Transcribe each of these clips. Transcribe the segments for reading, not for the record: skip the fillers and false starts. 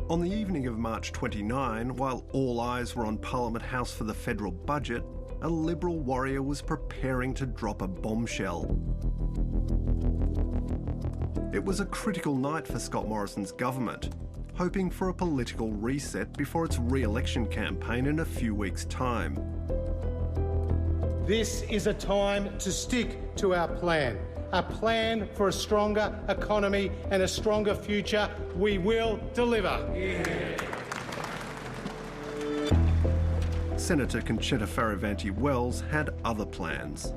On the evening of March 29, while all eyes were on Parliament House for the federal budget, a Liberal warrior was preparing to drop a bombshell. It was a critical night for Scott Morrison's government, hoping for a political reset before its re-election campaign in a few weeks' time. This is a time to stick to our plan. A plan for a stronger economy and a stronger future. We will deliver. Yeah. Senator Concetta Fierravanti-Wells had other plans.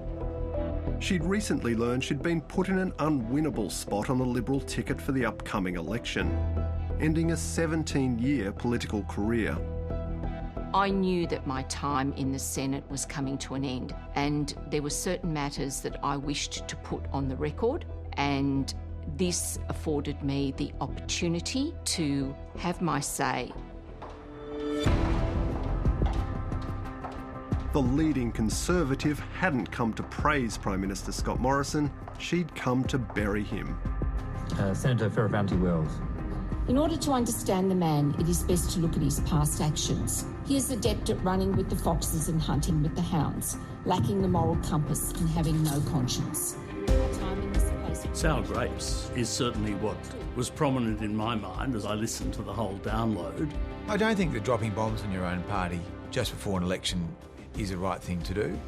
She'd recently learned she'd been put in an unwinnable spot on the Liberal ticket for the upcoming election, ending a 17-year political career. I knew that my time in the Senate was coming to an end, and there were certain matters that I wished to put on the record, and this afforded me the opportunity to have my say. The leading Conservative hadn't come to praise Prime Minister Scott Morrison, she'd come to bury him. Senator Fierravanti-Wells. In order to understand the man, it is best to look at his past actions. He is adept at running with the foxes and hunting with the hounds, lacking the moral compass and having no conscience. Sour grapes is certainly what was prominent in my mind as I listened to the whole download. I don't think that dropping bombs on your own party just before an election is the right thing to do.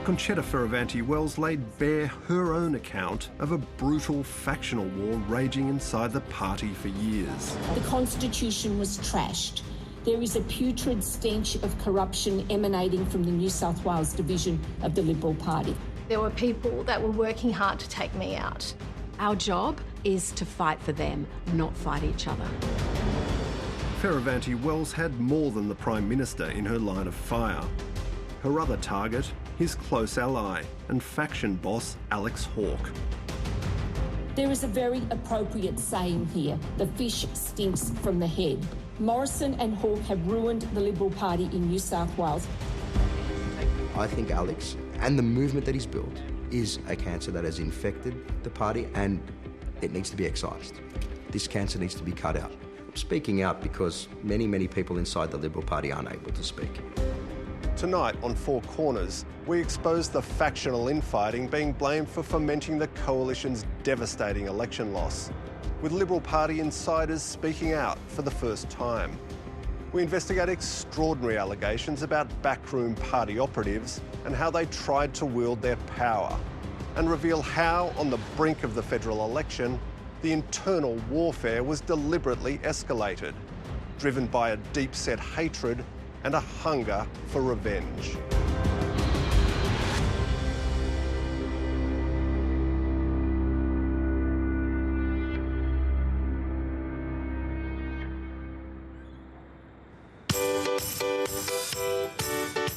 Concetta Fierravanti-Wells laid bare her own account of a brutal factional war raging inside the party for years. The Constitution was trashed. There is a putrid stench of corruption emanating from the New South Wales division of the Liberal Party. There were people that were working hard to take me out. Our job is to fight for them, not fight each other. Fierravanti-Wells had more than the Prime Minister in her line of fire. Her other target, his close ally and faction boss Alex Hawke. There is a very appropriate saying here: the fish stinks from the head. Morrison and Hawke have ruined the Liberal Party in New South Wales. I think Alex and the movement that he's built is a cancer that has infected the party and it needs to be excised. This cancer needs to be cut out. I'm speaking out because many, many people inside the Liberal Party aren't able to speak. Tonight on Four Corners, we expose the factional infighting being blamed for fomenting the Coalition's devastating election loss, with Liberal Party insiders speaking out for the first time. We investigate extraordinary allegations about backroom party operatives and how they tried to wield their power, and reveal how, on the brink of the federal election, the internal warfare was deliberately escalated, driven by a deep-set hatred and a hunger for revenge.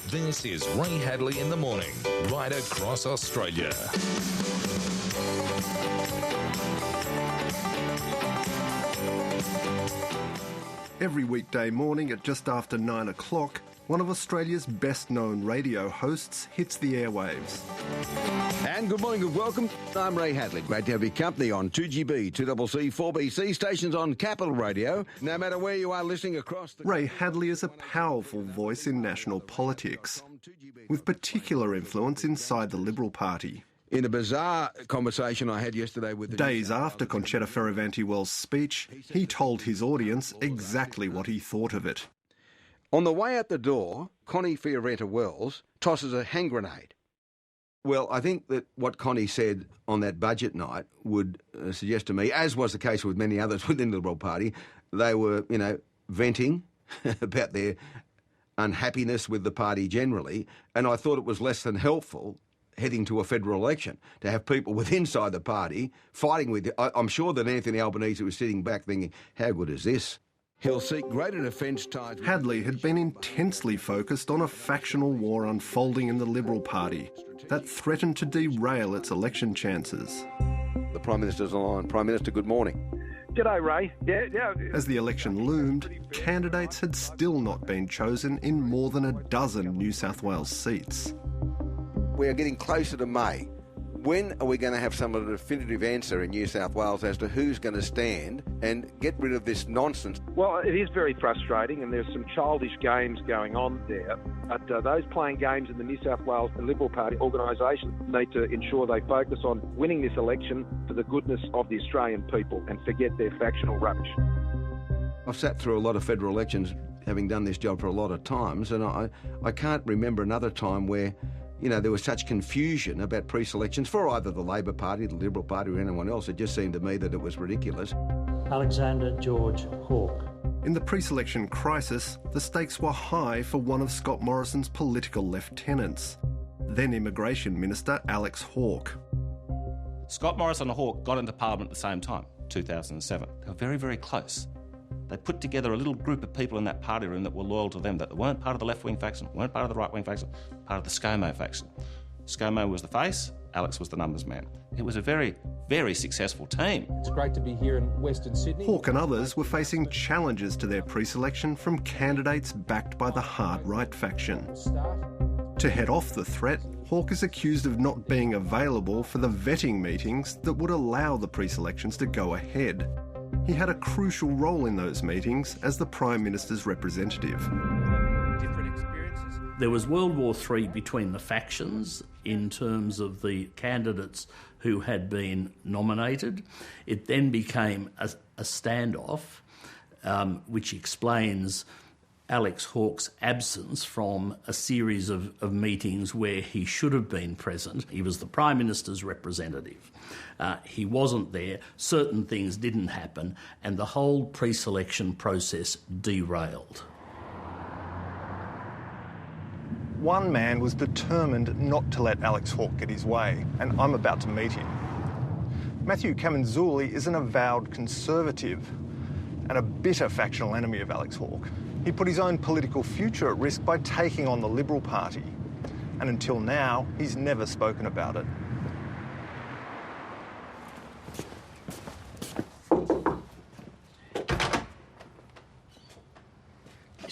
This is Ray Hadley in the morning, right across Australia. Every weekday morning at just after 9 o'clock, one of Australia's best-known radio hosts hits the airwaves. And good morning, good welcome. I'm Ray Hadley. Great to have your company on 2GB, 2CC, 4BC, stations on Capital Radio. No matter where you are listening across the... Ray Hadley is a powerful voice in national politics, with particular influence inside the Liberal Party. In a bizarre conversation I had yesterday with... Days after Concetta Fierravanti-Wells' speech, he told his audience exactly what he thought of it. On the way out the door, Connie Fierravanti-Wells tosses a hand grenade. Well, I think that what Connie said on that budget night would suggest to me, as was the case with many others within the Liberal Party, they were, venting about their unhappiness with the party generally, and I thought it was less than helpful heading to a federal election to have people within inside the party fighting with it. I'm sure that Anthony Albanese was sitting back thinking, how good is this? He'll seek greater defence ties... Hadley had been intensely focused on a factional war unfolding in the Liberal Party that threatened to derail its election chances. The Prime Minister's on. Prime Minister, good morning. G'day, Ray. Yeah. As the election loomed, candidates had still not been chosen in more than a dozen New South Wales seats. We are getting closer to May. When are we going to have some of the definitive answer in New South Wales as to who's going to stand and get rid of this nonsense? Well, it is very frustrating, and there's some childish games going on there. But those playing games in the New South Wales Liberal Party organisation need to ensure they focus on winning this election for the goodness of the Australian people and forget their factional rubbish. I've sat through a lot of federal elections, having done this job for a lot of times, and I can't remember another time where, you know, there was such confusion about pre-selections for either the Labor Party, the Liberal Party or anyone else. It just seemed to me that it was ridiculous. Alexander George Hawke. In the pre-selection crisis, the stakes were high for one of Scott Morrison's political lieutenants, then Immigration Minister Alex Hawke. Scott Morrison and Hawke got into Parliament at the same time, 2007. They were very, very close. They put together a little group of people in that party room that were loyal to them, that weren't part of the left-wing faction, weren't part of the right-wing faction, part of the ScoMo faction. ScoMo was the face, Alex was the numbers man. It was a very, very successful team. It's great to be here in Western Sydney. Hawke and others were facing challenges to their pre-selection from candidates backed by the hard-right faction. To head off the threat, Hawke is accused of not being available for the vetting meetings that would allow the pre-selections to go ahead. He had a crucial role in those meetings as the Prime Minister's representative. There was World War III between the factions in terms of the candidates who had been nominated. It then became a standoff, which explains Alex Hawke's absence from a series of meetings where he should have been present. He was the Prime Minister's representative. He wasn't there, certain things didn't happen, and the whole pre-selection process derailed. One man was determined not to let Alex Hawke get his way, and I'm about to meet him. Matthew Kaminzuli is an avowed Conservative and a bitter factional enemy of Alex Hawke. He put his own political future at risk by taking on the Liberal Party, and until now, he's never spoken about it.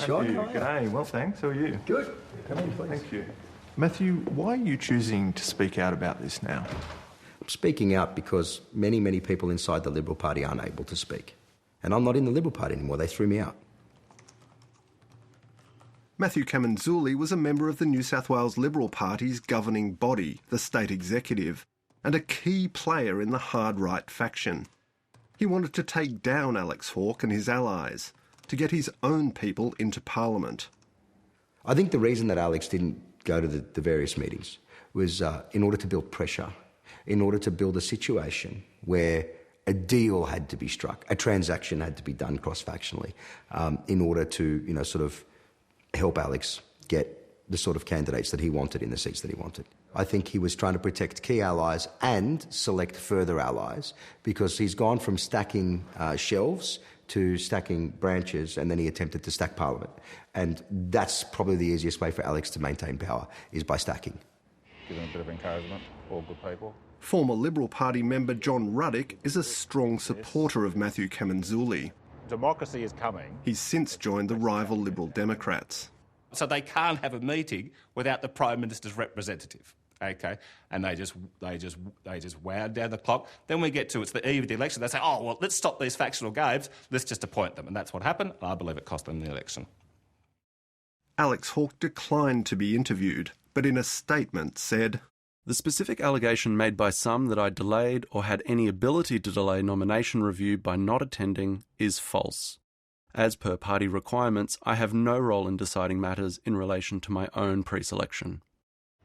Matthew, g'day. Well, thanks. How are you? Good. Come in, please. Thank you. Matthew, why are you choosing to speak out about this now? I'm speaking out because many, many people inside the Liberal Party aren't able to speak. And I'm not in the Liberal Party anymore. They threw me out. Matthew Kaminzuli was a member of the New South Wales Liberal Party's governing body, the state executive, and a key player in the hard-right faction. He wanted to take down Alex Hawke and his allies, to get his own people into Parliament. I think the reason that Alex didn't go to the various meetings was in order to build pressure, in order to build a situation where a deal had to be struck, a transaction had to be done cross-factionally, in order to, you know, sort of help Alex get the sort of candidates that he wanted in the seats that he wanted. I think he was trying to protect key allies and select further allies, because he's gone from stacking shelves to stacking branches, and then he attempted to stack Parliament. And that's probably the easiest way for Alex to maintain power, is by stacking. Give him a bit of encouragement, all good people. Former Liberal Party member John Ruddick is a strong supporter of Matthew Kaminzuli. Democracy is coming. He's since joined the rival Liberal Democrats. So they can't have a meeting without the Prime Minister's representative. Okay, and they just wound down the clock. Then we get to, it's the eve of the election. They say, oh, well, let's stop these factional games. Let's just appoint them. And that's what happened. I believe it cost them the election. Alex Hawke declined to be interviewed, but in a statement said, "The specific allegation made by some that I delayed or had any ability to delay nomination review by not attending is false. As per party requirements, I have no role in deciding matters in relation to my own pre-selection."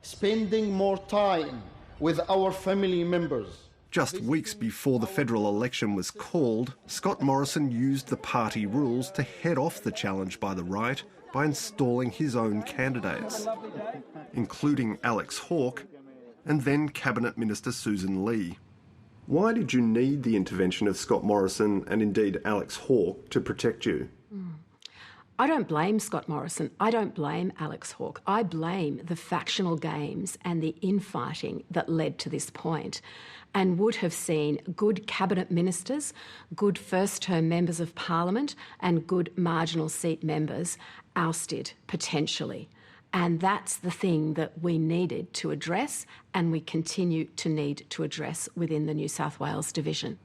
Spending more time with our family members. Just weeks before the federal election was called, Scott Morrison used the party rules to head off the challenge by the right by installing his own candidates, including Alex Hawke and then Cabinet Minister Susan Lee. Why did you need the intervention of Scott Morrison and indeed Alex Hawke to protect you? I don't blame Scott Morrison. I don't blame Alex Hawke. I blame the factional games and the infighting that led to this point, and would have seen good cabinet ministers, good first-term members of Parliament and good marginal seat members ousted, potentially. And that's the thing that we needed to address and we continue to need to address within the New South Wales division.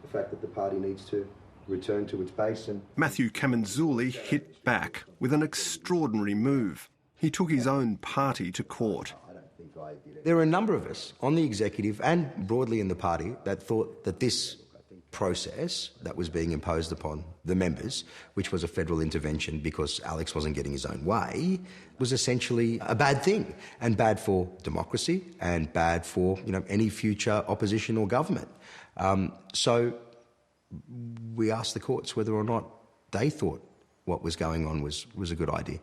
The fact that the party needs to return to its base and... Matthew Kaminzuli hit back with an extraordinary move. He took his own party to court. There are a number of us on the executive and broadly in the party that thought that this process that was being imposed upon the members, which was a federal intervention because Alex wasn't getting his own way, was essentially a bad thing and bad for democracy and bad for any future opposition or government. So we asked the courts whether or not they thought what was going on was a good idea.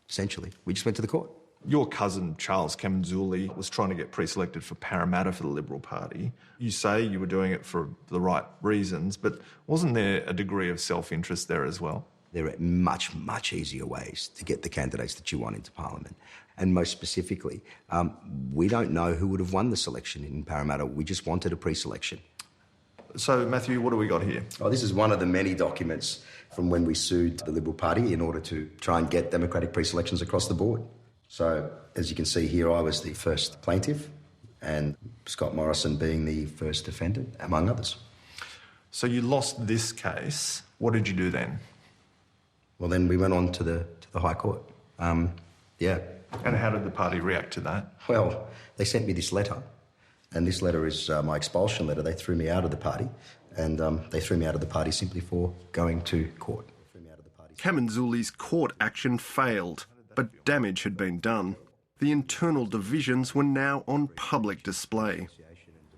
Essentially, we just went to the court. Your cousin, Charles Kaminzuli, was trying to get pre-selected for Parramatta for the Liberal Party. You say you were doing it for the right reasons, but wasn't there a degree of self-interest there as well? There are much, much easier ways to get the candidates that you want into Parliament. And most specifically, we don't know who would have won the selection in Parramatta. We just wanted a pre-selection. So, Matthew, what do we got here? Oh, this is one of the many documents from when we sued the Liberal Party in order to try and get democratic pre-selections across the board. So, as you can see here, I was the first plaintiff and Scott Morrison being the first defendant, among others. So you lost this case. What did you do then? Well, then we went on to the High Court. Yeah. And how did the party react to that? Well, they sent me this letter, and this letter is my expulsion letter. They threw me out of the party, and they threw me out of the party simply for going to court. Kaminzuli's court action failed, but damage had been done. The internal divisions were now on public display.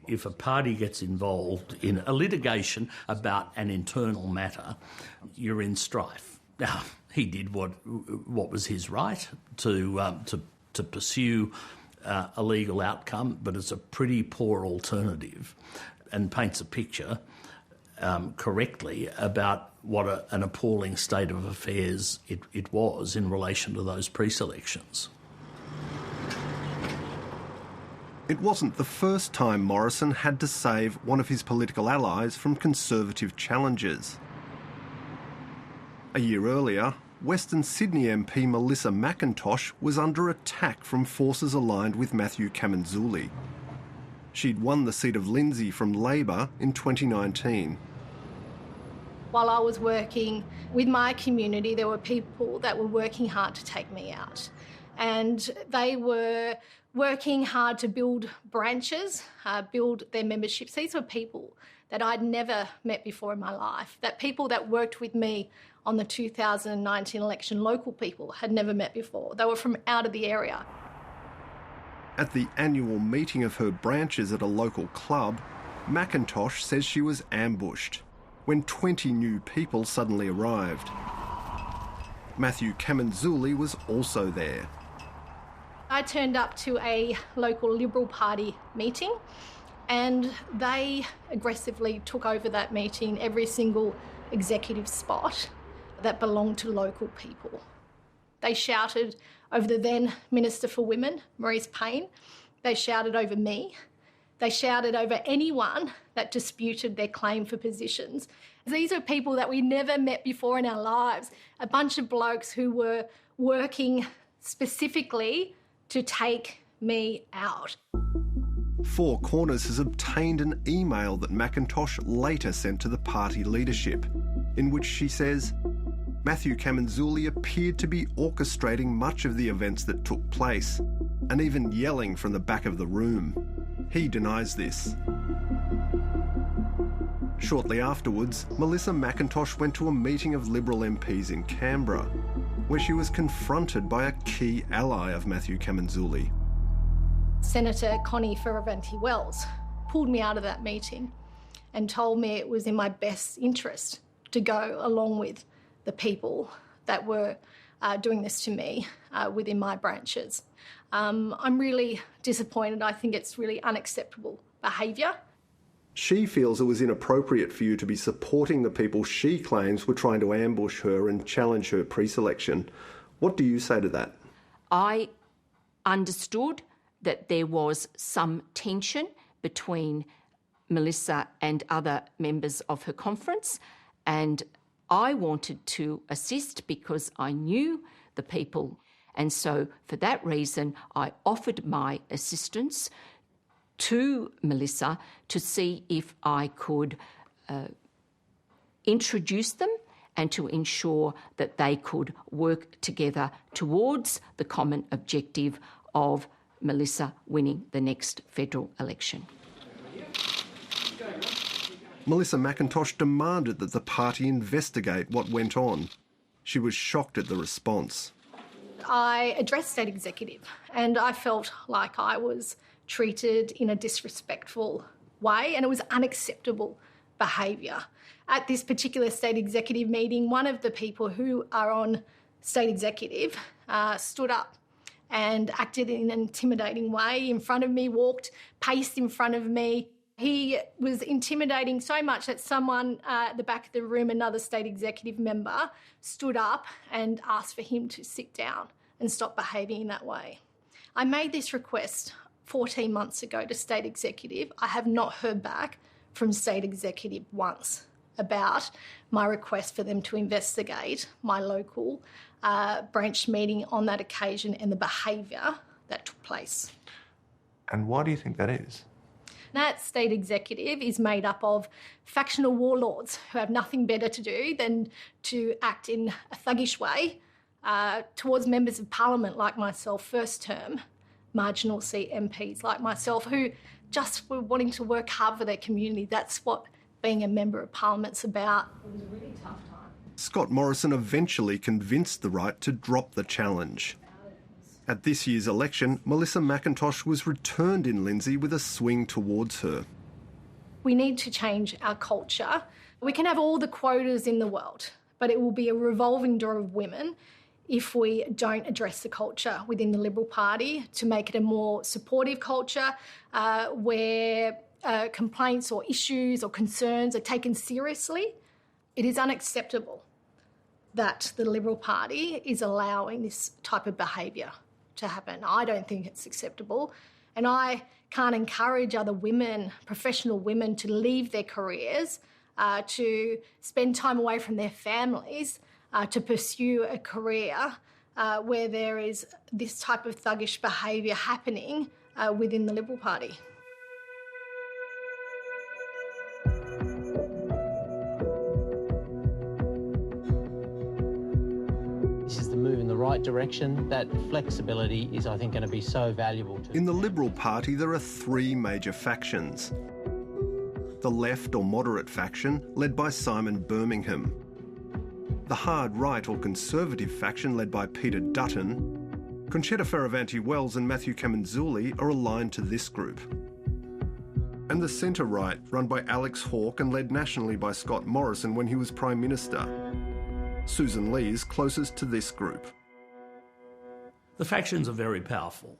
If a party gets involved in a litigation about an internal matter, you're in strife. Now, he did what was his right to pursue a legal outcome, but it's a pretty poor alternative and paints a picture correctly about what an appalling state of affairs it was in relation to those pre-selections. It wasn't the first time Morrison had to save one of his political allies from Conservative challenges. A year earlier, Western Sydney MP Melissa McIntosh was under attack from forces aligned with Matthew Kaminzuli. She'd won the seat of Lindsay from Labor in 2019. While I was working with my community, there were people that were working hard to take me out. And they were working hard to build branches, build their memberships. These were people that I'd never met before in my life, that people that worked with me on the 2019 election, local people, had never met before. They were from out of the area. At the annual meeting of her branches at a local club, McIntosh says she was ambushed when 20 new people suddenly arrived. Matthew Kaminzuli was also there. I turned up to a local Liberal Party meeting and they aggressively took over that meeting, every single executive spot that belonged to local people. They shouted over the then Minister for Women, Maurice Payne. They shouted over me. They shouted over anyone that disputed their claim for positions. These are people that we never met before in our lives, a bunch of blokes who were working specifically to take me out. Four Corners has obtained an email that McIntosh later sent to the party leadership, in which she says Matthew Kaminzuli appeared to be orchestrating much of the events that took place, and even yelling from the back of the room. He denies this. Shortly afterwards, Melissa McIntosh went to a meeting of Liberal MPs in Canberra, where she was confronted by a key ally of Matthew Kaminzuli. Senator Connie Fierravanti-Wells pulled me out of that meeting and told me it was in my best interest to go along with the people that were doing this to me within my branches. I'm really disappointed. I think it's really unacceptable behaviour. She feels it was inappropriate for you to be supporting the people she claims were trying to ambush her and challenge her pre-selection. What do you say to that? I understood that there was some tension between Melissa and other members of her conference, and I wanted to assist because I knew the people And so for that reason, I offered my assistance to Melissa to see if I could introduce them and to ensure that they could work together towards the common objective of Melissa winning the next federal election. Melissa McIntosh demanded that the party investigate what went on. She was shocked at the response. I addressed State Executive and I felt like I was treated in a disrespectful way and it was unacceptable behaviour. At this particular State Executive meeting, one of the people who are on State Executive stood up and acted in an intimidating way in front of me, paced in front of me. He was intimidating so much that someone at the back of the room, another State Executive member, stood up and asked for him to sit down and stop behaving in that way. I made this request 14 months ago to State Executive. I have not heard back from State Executive once about my request for them to investigate my local branch meeting on that occasion and the behaviour that took place. And why do you think that is? That State Executive is made up of factional warlords who have nothing better to do than to act in a thuggish way towards members of Parliament like myself, first term, marginal seat MPs like myself, who just were wanting to work hard for their community. That's what being a Member of Parliament's about. It was a really tough time. Scott Morrison eventually convinced the right to drop the challenge. At this year's election, Melissa McIntosh was returned in Lindsay with a swing towards her. We need to change our culture. We can have all the quotas in the world, but it will be a revolving door of women if we don't address the culture within the Liberal Party to make it a more supportive culture where complaints or issues or concerns are taken seriously. It is unacceptable that the Liberal Party is allowing this type of behaviour to happen. I don't think it's acceptable, and I can't encourage other women, professional women, to leave their careers, to spend time away from their families, to pursue a career where there is this type of thuggish behaviour happening within the Liberal Party. This is the move in the right direction. That flexibility is, I think, going to be so valuable. In the Liberal Party, there are three major factions. The left or moderate faction, led by Simon Birmingham. The hard right or conservative faction, led by Peter Dutton. Concetta Fierravanti-Wells and Matthew Camanzuli are aligned to this group. And the centre-right, run by Alex Hawke and led nationally by Scott Morrison when he was Prime Minister. Susan Lee is closest to this group. The factions are very powerful.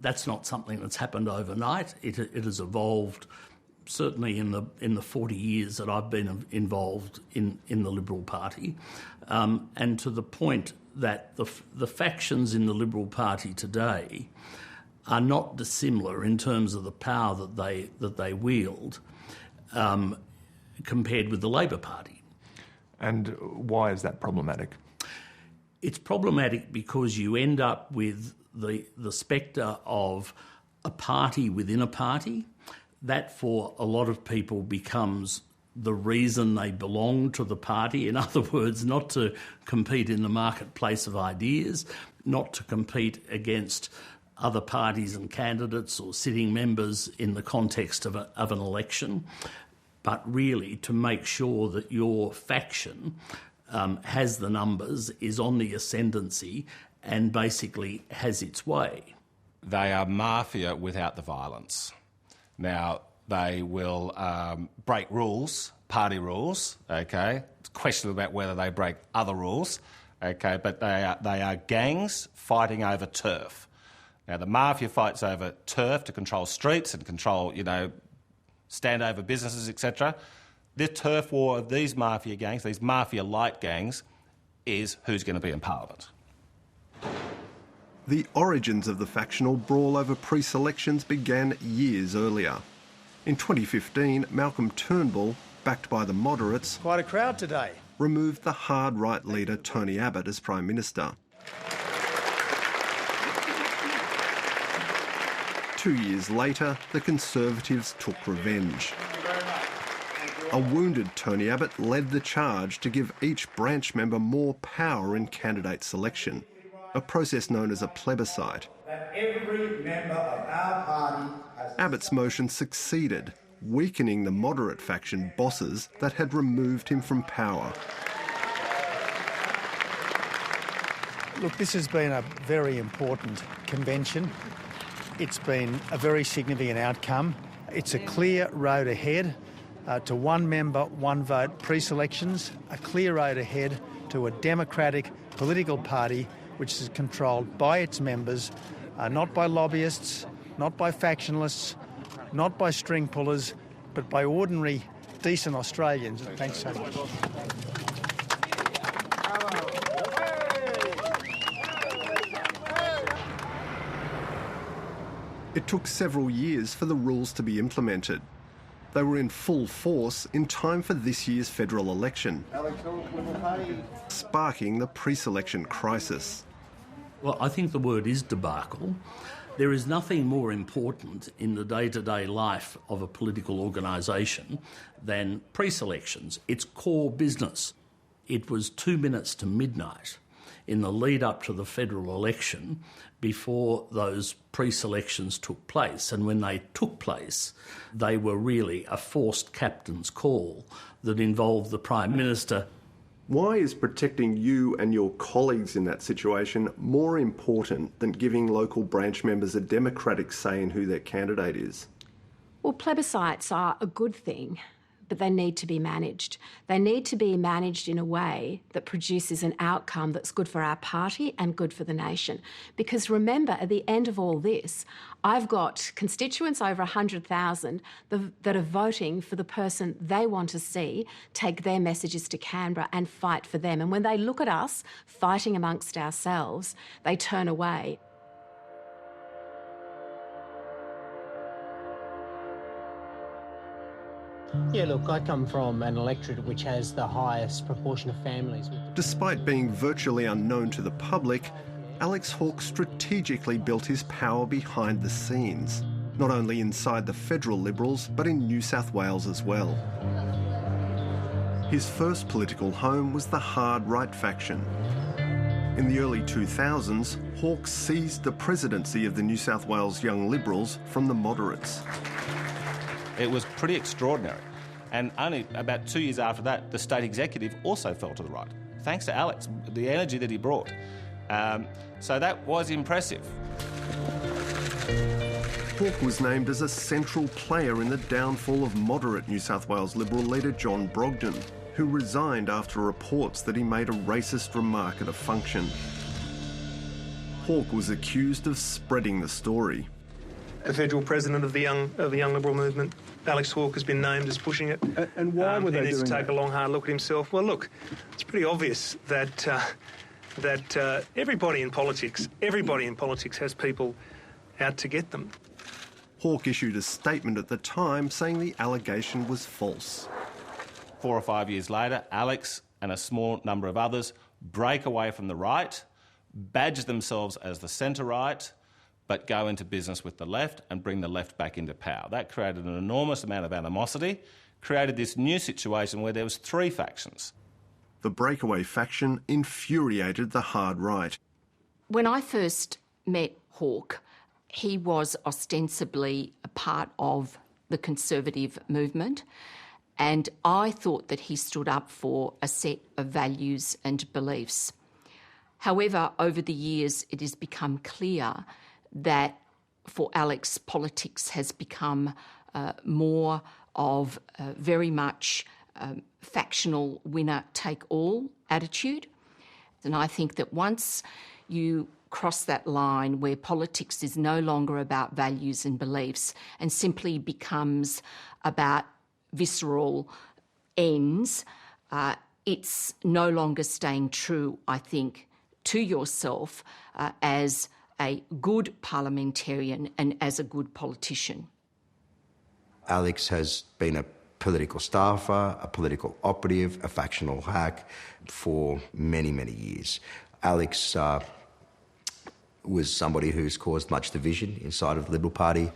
That's not something that's happened overnight. It has evolved certainly in the 40 years that I've been involved in the Liberal Party, and to the point that the factions in the Liberal Party today are not dissimilar in terms of the power that they wield compared with the Labor Party. And why is that problematic? It's problematic because you end up with the spectre of a party within a party. That, for a lot of people, becomes the reason they belong to the party. In other words, not to compete in the marketplace of ideas, not to compete against other parties and candidates or sitting members in the context of an election, but really to make sure that your faction has the numbers, is on the ascendancy, and basically has its way. They are mafia without the violence. Now, they will break rules, party rules, okay? It's questionable about whether they break other rules, okay? But they are gangs fighting over turf. Now, the mafia fights over turf to control streets and control, stand over businesses, etc. The turf war of these mafia gangs, these mafia-light gangs, is who's going to be in Parliament. The origins of the factional brawl over pre-selections began years earlier. In 2015, Malcolm Turnbull, backed by the moderates, quite a crowd today, removed the hard right leader Tony Abbott as Prime Minister. 2 years later, the Conservatives took revenge. A wounded Tony Abbott led the charge to give each branch member more power in candidate selection, a process known as a plebiscite. That every member of our party has... Abbott's motion succeeded, weakening the moderate faction bosses that had removed him from power. Look, this has been a very important convention. It's been a very significant outcome. It's a clear road ahead to one member, one vote pre-selections, a clear road ahead to a democratic political party which is controlled by its members, not by lobbyists, not by factionalists, not by string pullers, but by ordinary, decent Australians. Thanks so much. It took several years for the rules to be implemented. They were in full force in time for this year's federal election, sparking the pre-selection crisis. Well, I think the word is debacle. There is nothing more important in the day-to-day life of a political organisation than pre-selections. It's core business. It was 2 minutes to midnight in the lead up to the federal election before those pre-selections took place. And when they took place, they were really a forced captain's call that involved the Prime Minister. Why is protecting you and your colleagues in that situation more important than giving local branch members a democratic say in who their candidate is? Well, plebiscites are a good thing, but they need to be managed. They need to be managed in a way that produces an outcome that's good for our party and good for the nation. Because remember, at the end of all this, I've got constituents over 100,000 that are voting for the person they want to see take their messages to Canberra and fight for them. And when they look at us fighting amongst ourselves, they turn away. Yeah, look, I come from an electorate which has the highest proportion of families. Despite being virtually unknown to the public, Alex Hawke strategically built his power behind the scenes, not only inside the federal Liberals, but in New South Wales as well. His first political home was the hard right faction. In the early 2000s, Hawke seized the presidency of the New South Wales Young Liberals from the moderates. It was pretty extraordinary. And only about 2 years after that, the state executive also fell to the right, thanks to Alex, the energy that he brought. So that was impressive. Hawke was named as a central player in the downfall of moderate New South Wales Liberal leader John Brogden, who resigned after reports that he made a racist remark at a function. Hawke was accused of spreading the story. The federal president of the young Liberal movement, Alex Hawke, has been named as pushing it. And why were they doing that? He needs to take a long, hard look at himself. Well, look, it's pretty obvious that everybody in politics has people out to get them. Hawke issued a statement at the time saying the allegation was false. 4 or 5 years later, Alex and a small number of others break away from the right, badge themselves as the centre-right, but go into business with the left and bring the left back into power. That created an enormous amount of animosity, created this new situation where there was 3 factions. The breakaway faction infuriated the hard right. When I first met Hawke, he was ostensibly a part of the Conservative movement, and I thought that he stood up for a set of values and beliefs. However, over the years, it has become clear that for Alex, politics has become more of very much factional winner-take-all attitude. And I think that once you cross that line where politics is no longer about values and beliefs and simply becomes about visceral ends, it's no longer staying true, I think, to yourself as a good parliamentarian and as a good politician. Alex has been a political staffer, a political operative, a factional hack for many, many years. Alex was somebody who's caused much division inside of the Liberal Party.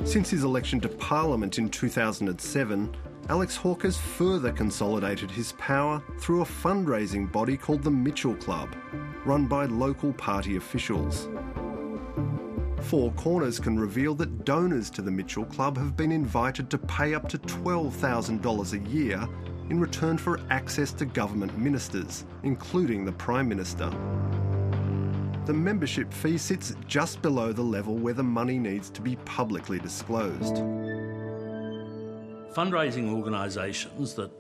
Since his election to Parliament in 2007, Alex Hawke has further consolidated his power through a fundraising body called the Mitchell Club, run by local party officials. Four Corners can reveal that donors to the Mitchell Club have been invited to pay up to $12,000 a year in return for access to government ministers, including the Prime Minister. The membership fee sits just below the level where the money needs to be publicly disclosed. Fundraising organisations that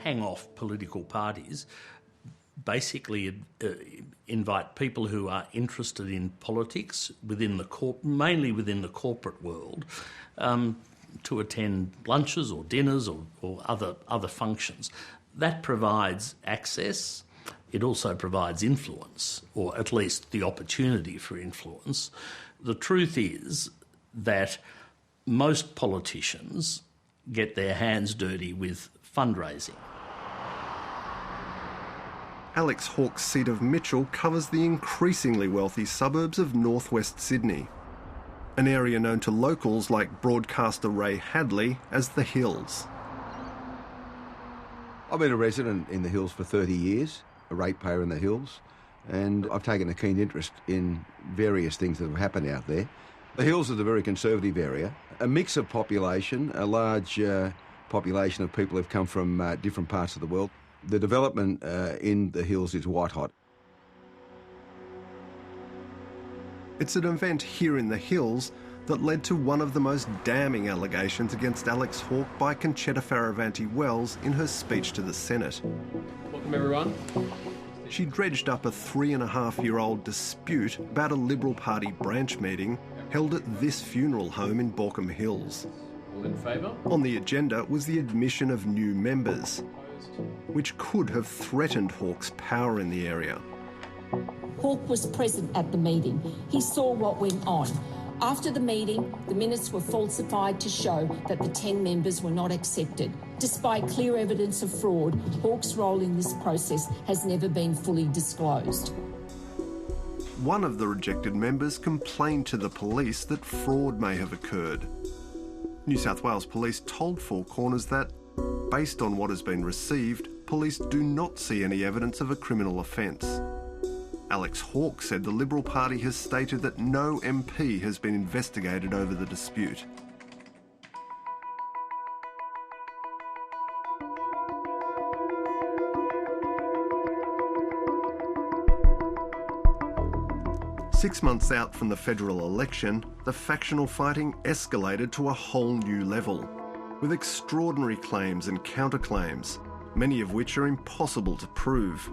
hang off political parties basically invite people who are interested in politics mainly within the corporate world to attend lunches or dinners or other functions. That provides access. It also provides influence, or at least the opportunity for influence. The truth is that most politicians get their hands dirty with fundraising. Alex Hawke's seat of Mitchell covers the increasingly wealthy suburbs of northwest Sydney, an area known to locals like broadcaster Ray Hadley as the Hills. I've been a resident in the Hills for 30 years, a ratepayer in the Hills, and I've taken a keen interest in various things that have happened out there. The Hills is a very conservative area, a mix of population, a large population of people who've come from different parts of the world. The development in the Hills is white hot. It's an event here in the Hills that led to one of the most damning allegations against Alex Hawke by Concetta Faravanti-Wells in her speech to the Senate. Welcome everyone. She dredged up a 3.5-year-old dispute about a Liberal Party branch meeting held at this funeral home in Borkham Hills. All in favour? On the agenda was the admission of new members, which could have threatened Hawke's power in the area. Hawke was present at the meeting. He saw what went on. After the meeting, the minutes were falsified to show that the 10 members were not accepted. Despite clear evidence of fraud, Hawke's role in this process has never been fully disclosed. One of the rejected members complained to the police that fraud may have occurred. New South Wales Police told Four Corners that, based on what has been received, police do not see any evidence of a criminal offence. Alex Hawke said the Liberal Party has stated that no MP has been investigated over the dispute. Six months out from the federal election, the factional fighting escalated to a whole new level, with extraordinary claims and counterclaims, many of which are impossible to prove.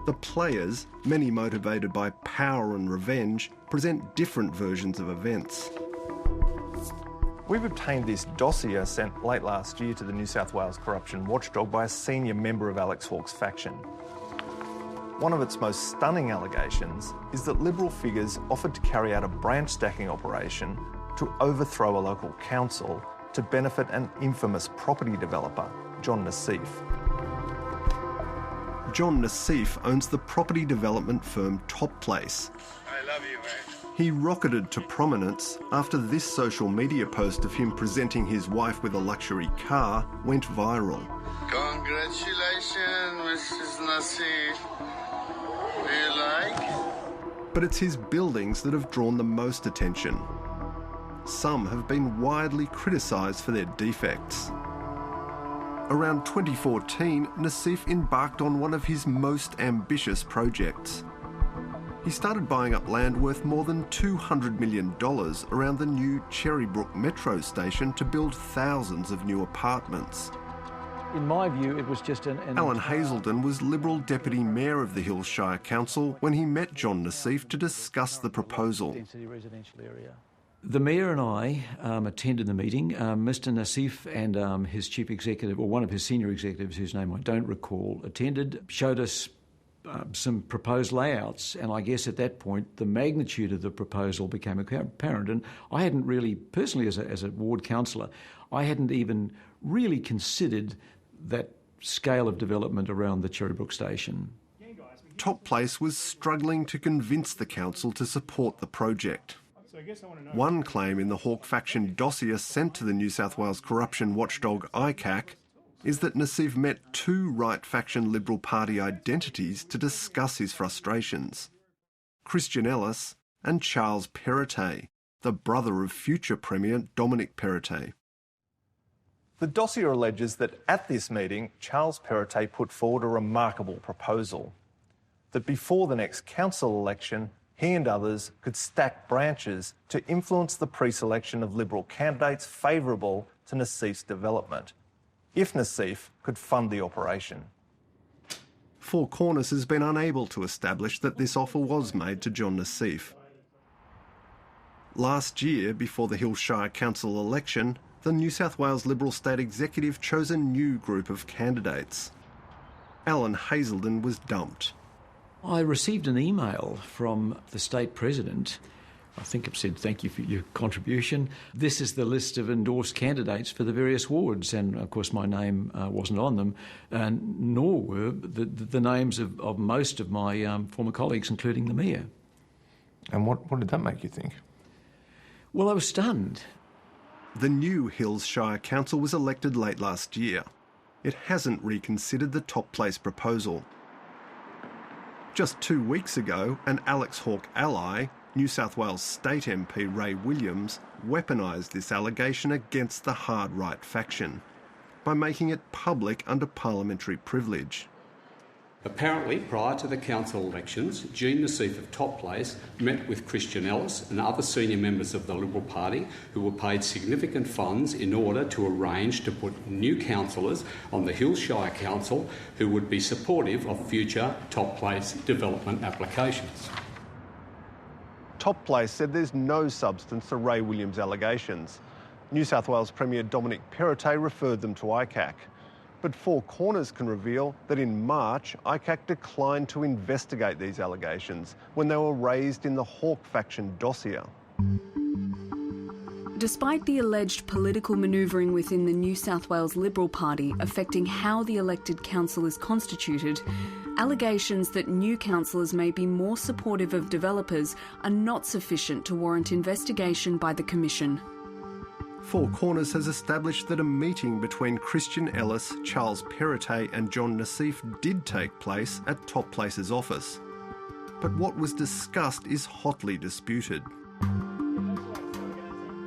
The players, many motivated by power and revenge, present different versions of events. We've obtained this dossier sent late last year to the New South Wales Corruption Watchdog by a senior member of Alex Hawke's faction. One of its most stunning allegations is that Liberal figures offered to carry out a branch stacking operation to overthrow a local council to benefit an infamous property developer, John Nassif. John Nassif owns the property development firm Top Place. I love you, man. He rocketed to prominence after this social media post of him presenting his wife with a luxury car went viral. Congratulations, Mrs. Nassif. Do you like? But it's his buildings that have drawn the most attention. Some have been widely criticised for their defects. Around 2014, Nassif embarked on one of his most ambitious projects. He started buying up land worth more than $200 million around the new Cherrybrook metro station to build thousands of new apartments. In my view, it was just Alan Hazelden was Liberal Deputy Mayor of the Hills Shire Council when he met John Nassif to discuss the proposal. residential area. The Mayor and I attended the meeting. Mr Nassif and his chief executive, or one of his senior executives, whose name I don't recall, attended, showed us some proposed layouts, and I guess at that point the magnitude of the proposal became apparent. And I hadn't really, personally as a ward councillor, I hadn't even really considered that scale of development around the Cherrybrook station. Top Place was struggling to convince the council to support the project. One claim in the Hawke faction dossier sent to the New South Wales corruption watchdog ICAC is that Nassif met two right faction Liberal Party identities to discuss his frustrations: Christian Ellis and Charles Perrottet, the brother of future Premier Dominic Perrottet. The dossier alleges that at this meeting, Charles Perrottet put forward a remarkable proposal: that before the next council election, he and others could stack branches to influence the pre-selection of Liberal candidates favourable to Nassif's development, if Nassif could fund the operation. Four Corners has been unable to establish that this offer was made to John Nassif. Last year, before the Hills Shire Council election, the New South Wales Liberal State Executive chose a new group of candidates. Alan Hazelden was dumped. I received an email from the state president. I think it said, "Thank you for your contribution. This is the list of endorsed candidates for the various wards." And of course my name wasn't on them, nor were the names of most of my former colleagues, including the mayor. And what did that make you think? Well, I was stunned. The new Hills Shire Council was elected late last year. It hasn't reconsidered the Top Place proposal. Just 2 weeks ago, an Alex Hawke ally, New South Wales State MP Ray Williams, weaponised this allegation against the hard right faction by making it public under parliamentary privilege. Apparently, prior to the council elections, Jean Nassif of Top Place met with Christian Ellis and other senior members of the Liberal Party who were paid significant funds in order to arrange to put new councillors on the Hills Shire Council who would be supportive of future Top Place development applications. Top Place said there's no substance to Ray Williams' allegations. New South Wales Premier Dominic Perrottet referred them to ICAC. But Four Corners can reveal that in March, ICAC declined to investigate these allegations when they were raised in the Hawke faction dossier. Despite the alleged political manoeuvring within the New South Wales Liberal Party affecting how the elected council is constituted, allegations that new councillors may be more supportive of developers are not sufficient to warrant investigation by the Commission. Four Corners has established that a meeting between Christian Ellis, Charles Perrottet and John Nassif did take place at Top Place's office. But what was discussed is hotly disputed.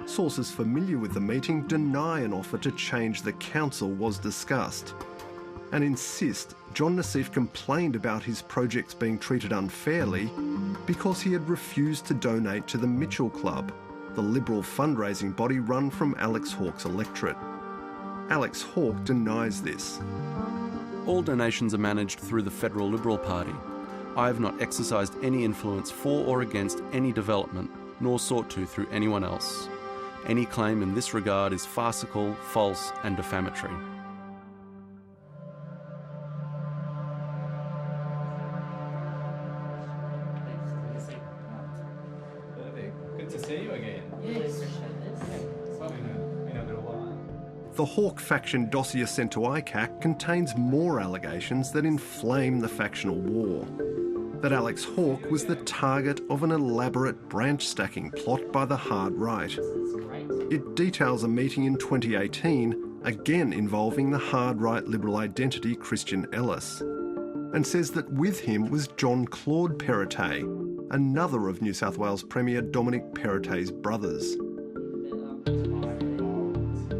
Sources familiar with the meeting deny an offer to change the council was discussed and insist John Nassif complained about his projects being treated unfairly because he had refused to donate to the Mitchell Club, the Liberal fundraising body run from Alex Hawke's electorate. Alex Hawke denies this. All donations are managed through the Federal Liberal Party. I have not exercised any influence for or against any development, nor sought to through anyone else. Any claim in this regard is farcical, false and defamatory. Good to see you again. Yes. The Hawke faction dossier sent to ICAC contains more allegations that inflame the factional war. That Alex Hawke was the target of an elaborate branch stacking plot by the hard right. It details a meeting in 2018, again involving the hard right Liberal identity Christian Ellis, and says that with him was John Claude Perrottet, another of New South Wales Premier Dominic Perrottet's brothers.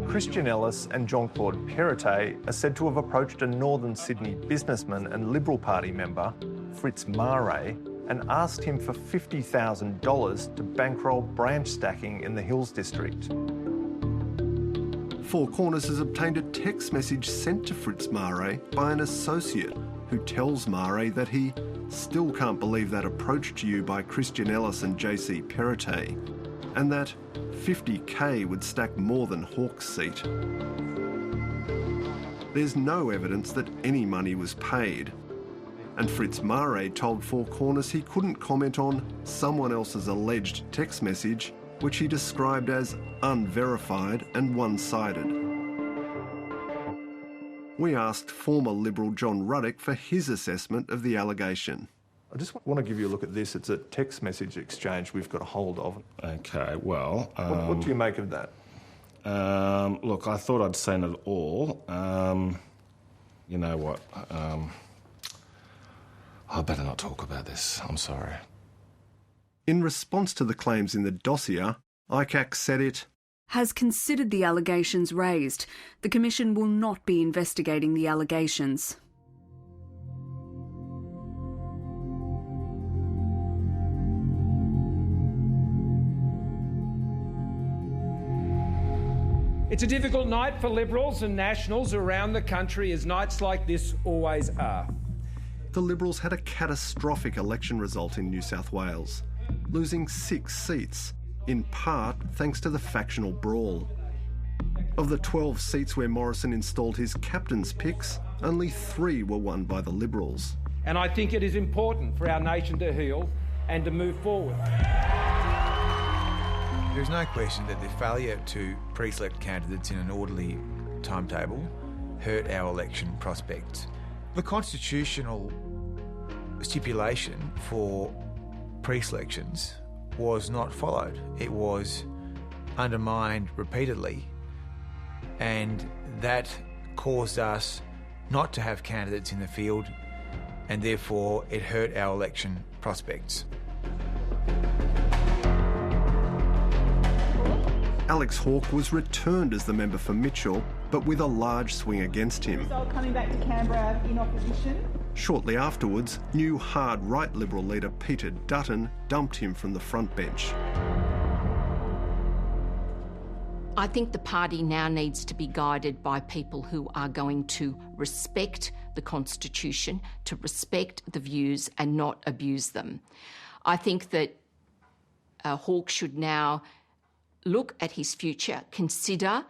Christian Ellis and John Claude Perrottet are said to have approached a Northern Sydney businessman and Liberal Party member, Fritz Mare, and asked him for $50,000 to bankroll branch stacking in the Hills District. Four Corners has obtained a text message sent to Fritz Mare by an associate who tells Mare that he still can't believe that approach to you by Christian Ellis and JC Perrottet, and that $50,000 would stack more than Hawke's seat. There's no evidence that any money was paid, and Fritz Mare told Four Corners he couldn't comment on someone else's alleged text message, which he described as unverified and one-sided. We asked former Liberal John Ruddock for his assessment of the allegation. I just want to give you a look at this. It's a text message exchange we've got a hold of. Okay, well... What do you make of that? Look, I thought I'd seen it all. You know what? I better not talk about this. I'm sorry. In response to the claims in the dossier, ICAC said it has considered the allegations raised. The Commission will not be investigating the allegations. It's a difficult night for Liberals and Nationals around the country, as nights like this always are. The Liberals had a catastrophic election result in New South Wales, losing 6 seats, in part thanks to the factional brawl. Of the 12 seats where Morrison installed his captain's picks, only 3 were won by the Liberals. And I think it is important for our nation to heal and to move forward. There is no question that the failure to pre-select candidates in an orderly timetable hurt our election prospects. The constitutional stipulation for pre-selections was not followed. It was undermined repeatedly, and that caused us not to have candidates in the field, and therefore it hurt our election prospects. Alex Hawke was returned as the member for Mitchell, but with a large swing against him. Coming back to Canberra in opposition. Shortly afterwards, new hard right Liberal leader Peter Dutton dumped him from the front bench. I think the party now needs to be guided by people who are going to respect the Constitution, to respect the views and not abuse them. I think that Hawke should now look at his future, consider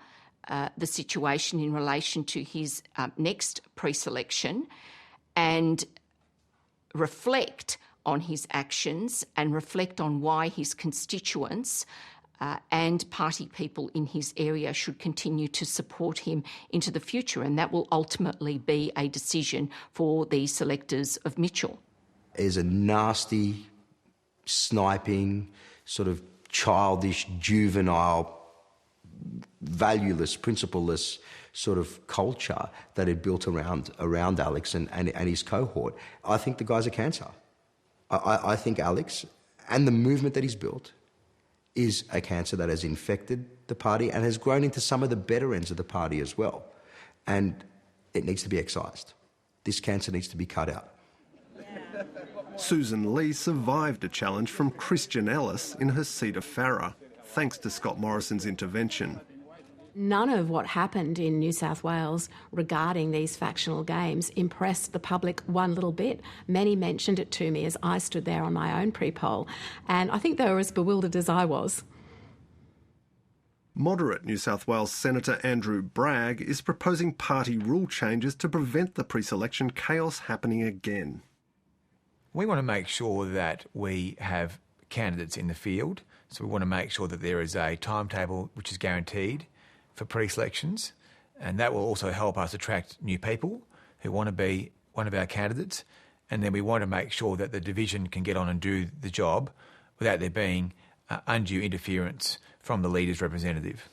the situation in relation to his next pre-selection, and reflect on his actions and reflect on why his constituents and party people in his area should continue to support him into the future, and that will ultimately be a decision for the selectors of Mitchell. There's a nasty, sniping, sort of childish, juvenile, valueless, principleless sort of culture that had built around Alex and his cohort. I think the guy's a cancer. I think Alex and the movement that he's built is a cancer that has infected the party and has grown into some of the better ends of the party as well. And it needs to be excised. This cancer needs to be cut out. Susan Lee survived a challenge from Christian Ellis in her seat of Farrer, thanks to Scott Morrison's intervention. None of what happened in New South Wales regarding these factional games impressed the public one little bit. Many mentioned it to me as I stood there on my own pre-poll, and I think they were as bewildered as I was. Moderate New South Wales Senator Andrew Bragg is proposing party rule changes to prevent the pre-selection chaos happening again. We want to make sure that we have candidates in the field, so we want to make sure that there is a timetable which is guaranteed for pre-selections, and that will also help us attract new people who want to be one of our candidates, and then we want to make sure that the division can get on and do the job without there being undue interference from the leader's representative.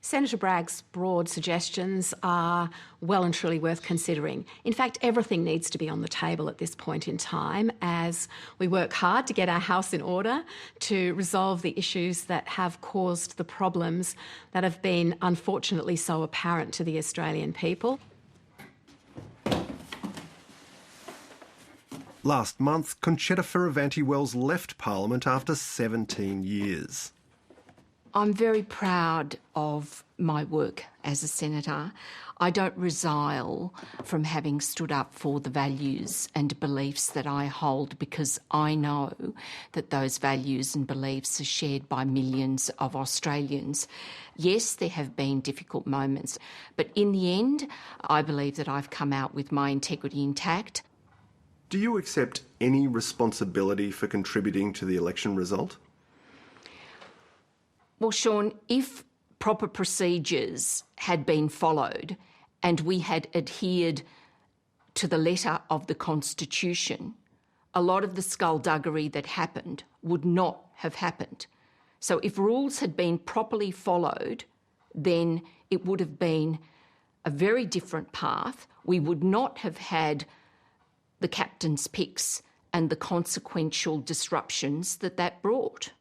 Senator Bragg's broad suggestions are well and truly worth considering. In fact, everything needs to be on the table at this point in time as we work hard to get our house in order, to resolve the issues that have caused the problems that have been unfortunately so apparent to the Australian people. Last month, Concetta Fierravanti-Wells left Parliament after 17 years. I'm very proud of my work as a senator. I don't resile from having stood up for the values and beliefs that I hold, because I know that those values and beliefs are shared by millions of Australians. Yes, there have been difficult moments, but in the end, I believe that I've come out with my integrity intact. Do you accept any responsibility for contributing to the election result? Well, Sean, if proper procedures had been followed and we had adhered to the letter of the Constitution, a lot of the skullduggery that happened would not have happened. So if rules had been properly followed, then it would have been a very different path. We would not have had the captain's picks and the consequential disruptions that brought.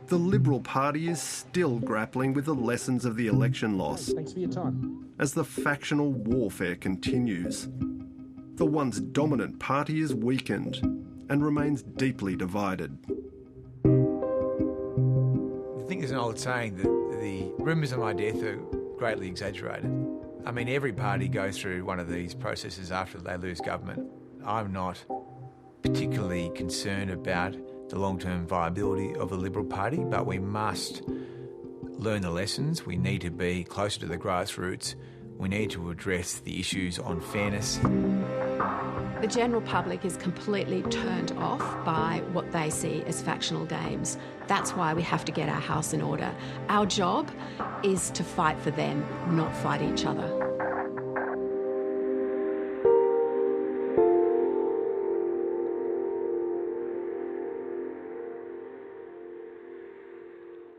The Liberal Party is still grappling with the lessons of the election loss. Thanks for your time. As the factional warfare continues, the once dominant party is weakened and remains deeply divided. I think there's an old saying that the rumours of my death are greatly exaggerated. I mean, every party goes through one of these processes after they lose government. I'm not particularly concerned about the long-term viability of the Liberal Party, but we must learn the lessons. We need to be closer to the grassroots. We need to address the issues on fairness. The general public is completely turned off by what they see as factional games. That's why we have to get our house in order. Our job is to fight for them, not fight each other.